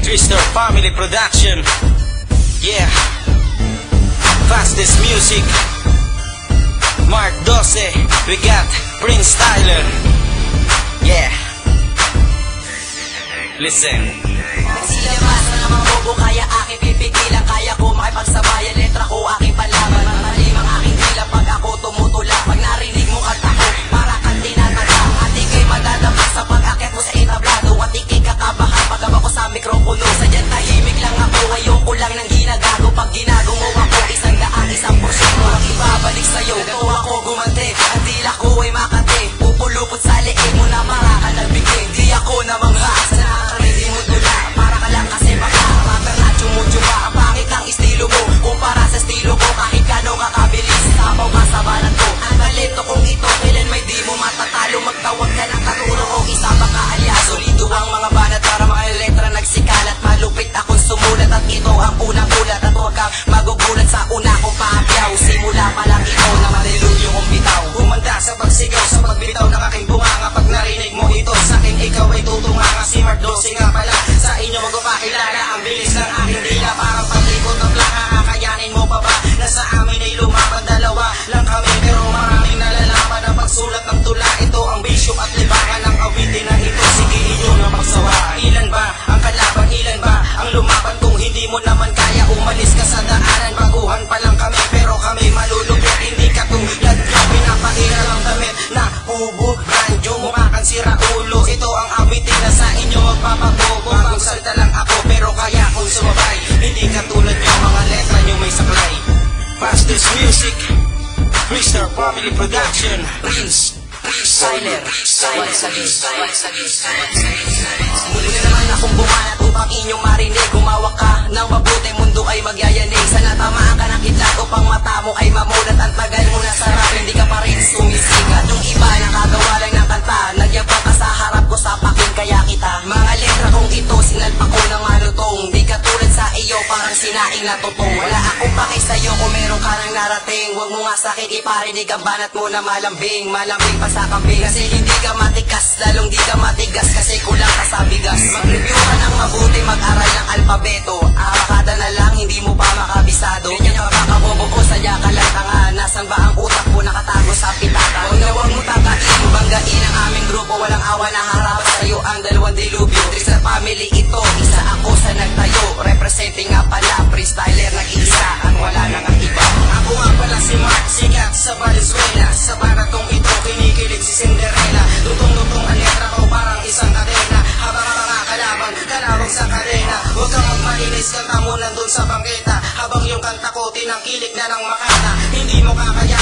Twister Family Production. Yeah. Fastest music. Mark 12. We got Prince Tyler. Yeah. Listen. Silabas na mga bobo, kaya aking pipigilan. Kaya ko makipagsabayan, letra ko aking palaban. Malimang aking dila pag ako tumutula. Pag narinig mo kanta ko, para kang tinatanda. At ika'y madadapa sa pag-akit mo sa entablado. At ika'y kakabahan pag ko sa mikropono. Sadyang tahimik lang ako, ayoko lang ng ginagago. Pag ginagawa ko, 100% ang ibabalik sa'yo. Ito ako gumante, ang dila ko ay makate. Pupulupot sa leeg mo na maraka nagbigay. Di ako namangha sa nakakarinig mo dula. Para ka lang kasi baka rapper na tsumutsuba. Ang pangit ang estilo mo, kumpara sa estilo ko. Kahit gano'ng kakabilis, sabaw ka sa balat ko. Ang talento kong ito, kailan may di mo matatalo. Magtawag ka ng katuro o isa baka alias. Solido ang mga banat para mga letra nagsikalat. Malupit akong sumulat at ito ang unang ulat. At huwag kang magugulat sa una kong paapyaw. Simula pa lang ikaw na malilubyo kong bitaw. Humanda sa pagsigaw, sa pagbitaw ng aking bunganga. Pag narinig mo ito, sa akin ikaw ay tutunganga. Si Mark 12 nga pala, sa inyo magpapakilala. Ang bilis ng aking dila, parang patikot ng plaka. Kakayanin mo pa ba, na sa amin ay lumaban. Dalawa lang kami, pero maraming nalalaman. Ang pagsulat ng tula, ito ang bisyo at libangan ng awitin na ito. Sige inyo na magsawa. Ilan ba ang kalaban, ilan ba ang lumaban? Kung hindi mo naman kaya, umalis ka sa daanan. Baguhan pa lang kami, pero kami malulupit. Hindi ka tulad nyo, pinapairal ang damit na hubo, radyo, mukha kang sira ulo. Ito ang awitin na sa inyo magpapabobo. Bagong salta lang ako, pero kaya kong sumabay. Hindi ka tulad nyo, mga letra nyo may saklay. Fastest music, Twister Family Production. Prince Tyler. Muli na naman akong bumanat upang inyong marinig. Gumawak ka ng mabuti, mundo ay magyayanig. Sana tamaan ka ng kidlat upang mata mo ay mamulat. Ang tagal mo na sarap, hindi ka pa rin sumisigat. Yung iba nakagawa lang ng kanta, nagyabang ka sa harap ko sa pakin, kaya kita. Mga letra kong ito, sinalpak ko ng malutong. Di ka tulad sa iyo, parang sinaing na totoo. Wala akong paki sa'yo kung meron ka nang narating. Huwag mo nga sa'kin iparinig ang banat mo na malambing. Malambing pa sa kambing, kasi hindi ka matikas. Lalong di ka matigas, kasi kulang ka sa bigas. Mag-review ka ng mabuti, mag-aral ng alpabeto. Arakada na lang, hindi mo pa makabisado. Ganyan ka kakabobo ko, sadya ka lang tanga. Nasaan ba ang utak mo nakatago sa pitaka? Huwag na huwag mo takain, banggain ang aming grupo. Walang awa na harap sa'yo ang dalawang dilubyo. Twister Family ito, isa ako sa nagtayo. Representing nga pala, Prince Tyler, nag-iisa at wala nang ang iba. Ako nga pala si Mark, sikat sa Valenzuela. Sa barat kong ito, kinikilig si Cinderella. Lutong-lutong ang letra ko, parang isang kadena. Habang ang mga kalabang sa kadena. Huwag kang magmalinis, kanta mo nandun sa bangketa. Habang yung kanta ko, tinangkilik na ng makata. Hindi mo kakaya